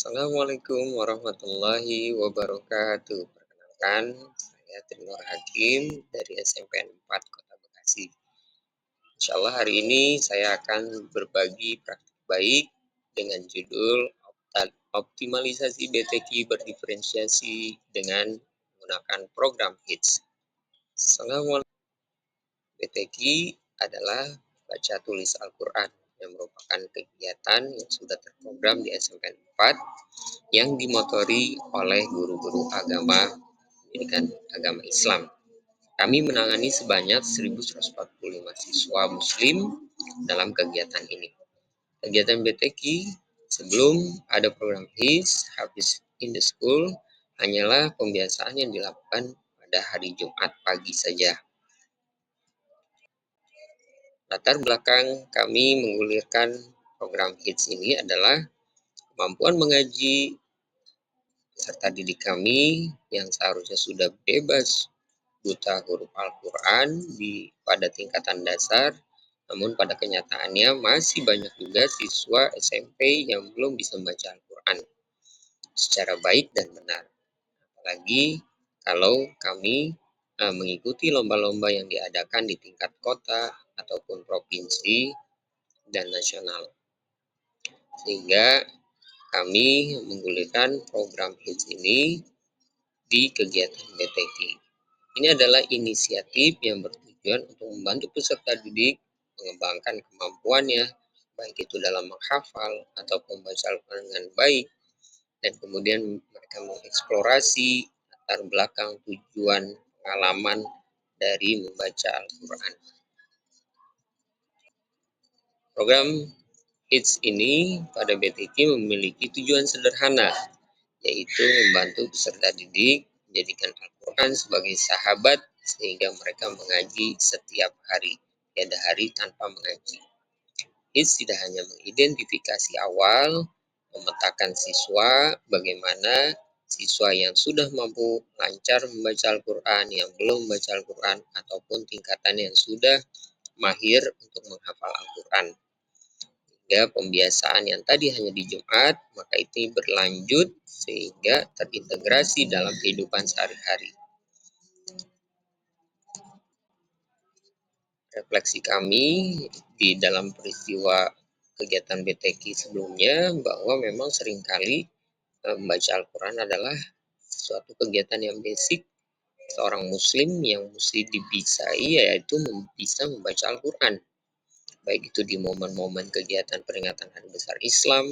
Assalamualaikum warahmatullahi wabarakatuh. Perkenalkan, saya Trinur Hakim dari SMP 4 Kota Bekasi. Insya Allah hari ini saya akan berbagi praktik baik dengan judul Optimalisasi BTQ berdiferensiasi dengan menggunakan program HITS. Assalamualaikum. BTQ adalah baca tulis Al-Quran yang merupakan kegiatan yang sudah terprogram di SMP 4 yang dimotori oleh guru-guru agama pendidikan agama Islam. Kami menangani sebanyak 1.145 siswa muslim dalam kegiatan ini. Kegiatan BTQ sebelum ada program Hafiz in the School hanyalah pembiasaan yang dilakukan pada hari Jumat pagi saja. Latar belakang kami menggulirkan program HITS ini adalah kemampuan mengaji peserta didik kami yang seharusnya sudah bebas buta huruf Al-Quran pada tingkatan dasar, namun pada kenyataannya masih banyak juga siswa SMP yang belum bisa membaca Al-Quran secara baik dan benar. Apalagi kalau kami mengikuti lomba-lomba yang diadakan di tingkat kota ataupun provinsi dan nasional. Sehingga kami menggulirkan program HITS ini di kegiatan BTQ. Ini adalah inisiatif yang bertujuan untuk membantu peserta didik mengembangkan kemampuannya, baik itu dalam menghafal ataupun membaca Al-Quran dengan baik, dan kemudian mereka mengeksplorasi latar belakang tujuan pengalaman dari membaca Al-Quran. Program HITS ini pada BTQ memiliki tujuan sederhana, yaitu membantu peserta didik menjadikan Al-Quran sebagai sahabat sehingga mereka mengaji setiap hari, tiada hari tanpa mengaji. HITS tidak hanya mengidentifikasi awal, memetakan siswa, bagaimana siswa yang sudah mampu lancar membaca Al-Quran, yang belum membaca Al-Quran, ataupun tingkatan yang sudah mahir untuk menghafal Al-Quran. Hingga pembiasaan yang tadi hanya di Jumat, maka itu berlanjut sehingga terintegrasi dalam kehidupan sehari-hari. Refleksi kami di dalam peristiwa kegiatan BTQ sebelumnya bahwa memang seringkali membaca Al-Quran adalah suatu kegiatan yang basic seorang muslim yang mesti dibisai, yaitu bisa membaca Al-Quran. Baik itu di momen-momen kegiatan peringatan Hari Besar Islam,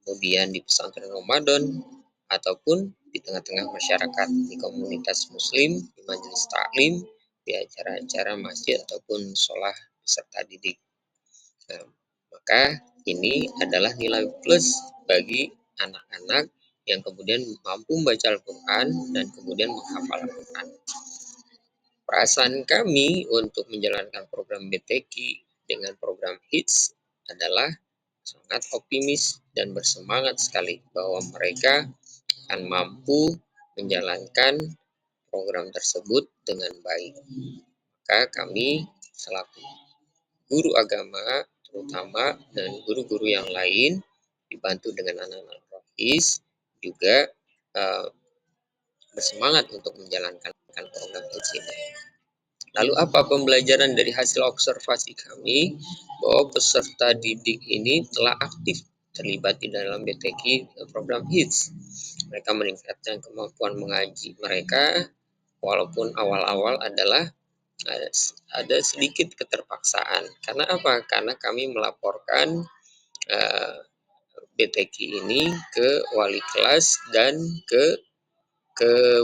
kemudian di pesantren Ramadan, ataupun di tengah-tengah masyarakat, di komunitas muslim, di majelis taklim, di acara-acara masjid ataupun sholat peserta didik. Nah, maka ini adalah nilai plus bagi anak-anak yang kemudian mampu membaca Al-Quran dan kemudian menghafal Al-Quran. Perasaan kami untuk menjalankan program BTQ dengan program HITS adalah sangat optimis dan bersemangat sekali bahwa mereka akan mampu menjalankan program tersebut dengan baik. Maka kami selaku guru agama terutama dan guru-guru yang lain dibantu dengan anak-anak rohis juga bersemangat untuk menjalankan program HITS ini. Lalu apa pembelajaran dari hasil observasi kami bahwa peserta didik ini telah aktif terlibat di dalam BTQ program HITS. Mereka meningkatkan kemampuan mengaji mereka walaupun awal-awal adalah ada sedikit keterpaksaan. Karena apa? Karena kami melaporkan BTQ ini ke wali kelas dan ke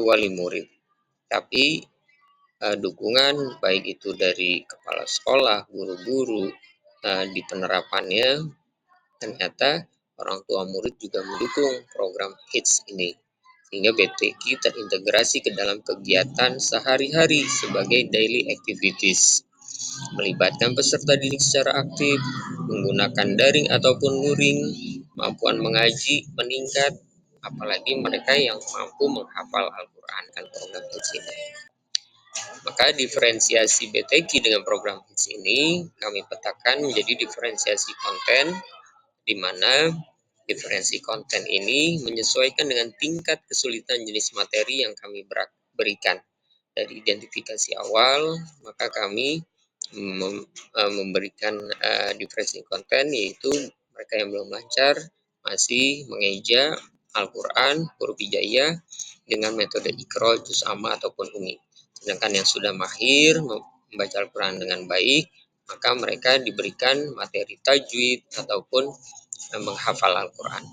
wali murid. Tapi dukungan baik itu dari kepala sekolah, guru-guru di penerapannya, ternyata orang tua murid juga mendukung program HITS ini. Sehingga BTQ terintegrasi ke dalam kegiatan sehari-hari sebagai daily activities. Melibatkan peserta didik secara aktif, menggunakan daring ataupun luring, kemampuan mengaji meningkat, apalagi mereka yang mampu menghafal Al-Quran kan program HITS ini. Maka diferensiasi BTQ dengan program HITS ini kami petakan menjadi diferensiasi konten, di mana Diferensi konten ini menyesuaikan dengan tingkat kesulitan jenis materi yang kami berikan. Dari identifikasi awal, maka kami memberikan diferensi konten, yaitu mereka yang belum lancar masih mengeja Al-Quran, huruf hijaiyah dengan metode Iqra, Juz Amma ataupun Umi. Sedangkan yang sudah mahir membaca Al-Quran dengan baik, maka mereka diberikan materi tajwid ataupun menghafal Al-Quran.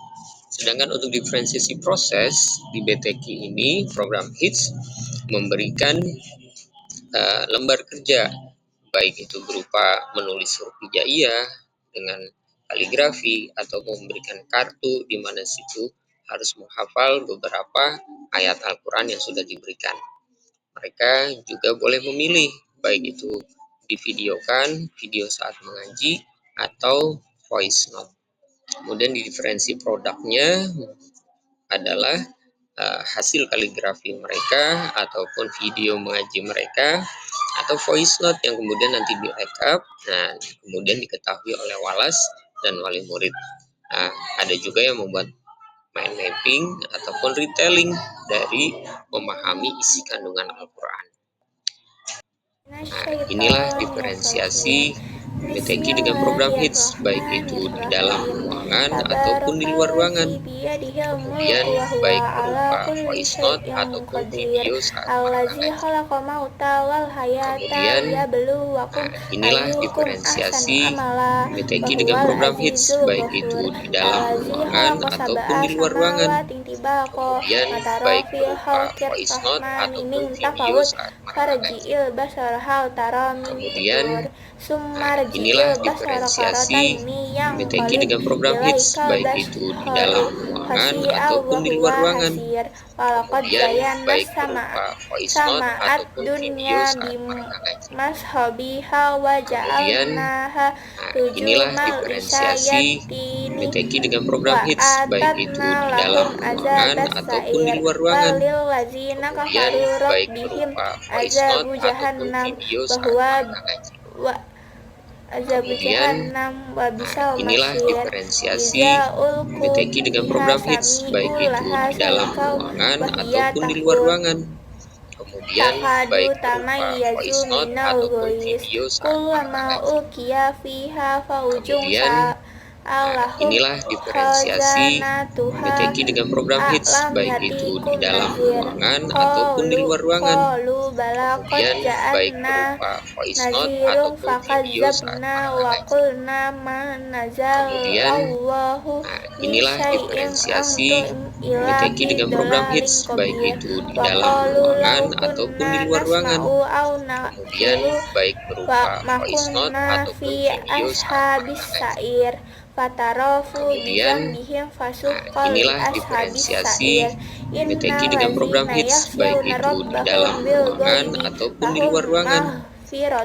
Sedangkan untuk diferensiasi proses di BTQ ini, program HITS memberikan lembar kerja, baik itu berupa menulis huruf hijaiyah dengan kaligrafi atau memberikan kartu di mana situ harus menghafal beberapa ayat Al-Quran yang sudah diberikan. Mereka juga boleh memilih, baik itu divideokan, video saat mengaji, atau voice note. Kemudian di diferensi produknya adalah hasil kaligrafi mereka ataupun video mengaji mereka atau voice note yang kemudian nanti direkap, nah kemudian diketahui oleh walas dan wali murid. Nah, ada juga yang membuat mind mapping ataupun retelling dari memahami isi kandungan Al-Quran. Nah, inilah diferensiasi BTQ dengan program HITS, baik itu di dalam ruangan ataupun di luar ruangan. Kemudian baik berupa voice note ataupun video saat mana ngaji. Kemudian, inilah diferensiasi BTQ dengan program HITS, baik itu di dalam ruangan ataupun di luar ruangan. Kemudian baik berupa voice note ataupun video saat mana ngaji. Kemudian, inilah diferensiasi BTQ dengan program HITS, baik itu di dalam ruangan ataupun di luar ruangan. Kemudian, baik berupa voice note ataupun video saat mereka ngaji. Kemudian, inilah diferensiasi BTQ dengan program HITS, baik itu di dalam ruangan ataupun di luar ruangan. Kemudian, baik berupa voice note ataupun video saat mereka ngaji. Kemudian, inilah diferensiasi BTQ dengan program HITS, baik itu di dalam ruangan ataupun di luar ruangan. Kemudian, baik berupa voice note ataupun video saat mereka ngaji. Kemudian, inilah diferensiasi BTQ dengan program HITS, baik itu di dalam ruangan ataupun di luar ruangan. Kemudian, baik berupa voice note ataupun video saat mereka ngaji. Kemudian, inilah diferensiasi BTQ dengan program HITS, baik itu di dalam ruangan ataupun di luar ruangan. Kemudian, baik berupa voice note ataupun video saat mereka ngaji. Kemudian, inilah diferensiasi BTQ dengan program HITS, baik itu di dalam ruangan ataupun di luar ruangan.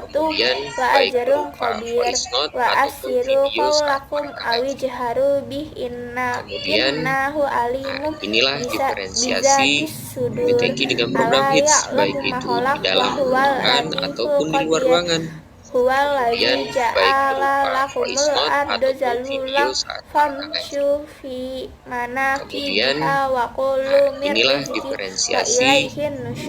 Kemudian, baik berupa voice note ataupun video saat mereka ngaji. Kemudian, inilah diferensiasi BTQ dengan program HITS, baik itu di dalam ruangan ataupun di luar ruangan. Kemudian, baik berupa voice note ataupun video saat mereka ngaji. Kemudian, inilah diferensiasi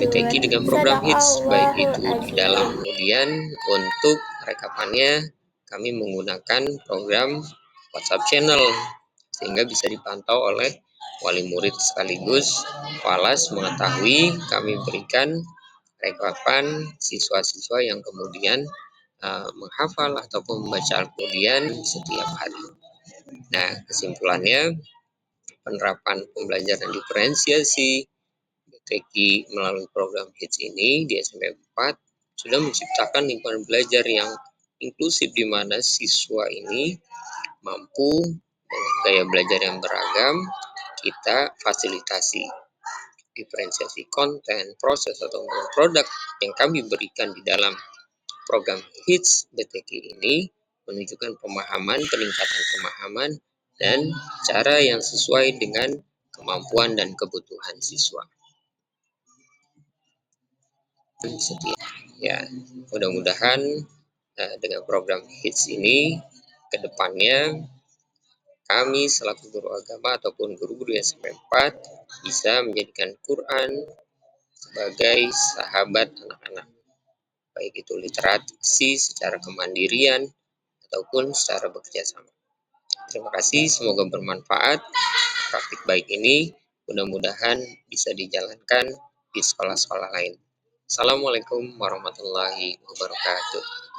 BTQ dengan program HITS, baik itu di dalam. Kemudian, untuk rekapannya kami menggunakan program WhatsApp channel, sehingga bisa dipantau oleh wali murid sekaligus walas mengetahui kami berikan rekapan siswa-siswa yang kemudian menghafal ataupun membaca Al-Quran setiap hari. Nah, kesimpulannya, penerapan pembelajaran diferensiasi BTQ melalui program HITS ini di SMP 4 sudah menciptakan lingkungan belajar yang inklusif, di mana siswa ini mampu dengan gaya belajar yang beragam. Kita fasilitasi diferensiasi konten, proses, atau produk yang kami berikan di dalam program HITS BTQ ini menunjukkan peningkatan pemahaman, dan cara yang sesuai dengan kemampuan dan kebutuhan siswa. Ya, mudah-mudahan dengan program HITS ini ke depannya kami selaku guru agama ataupun guru-guru SMP 4 bisa menjadikan Quran sebagai sahabat anak-anak, baik itu literasi secara kemandirian ataupun secara bekerja sama. Terima kasih, semoga bermanfaat. Praktik baik ini mudah-mudahan bisa dijalankan di sekolah-sekolah lain. Assalamualaikum warahmatullahi wabarakatuh.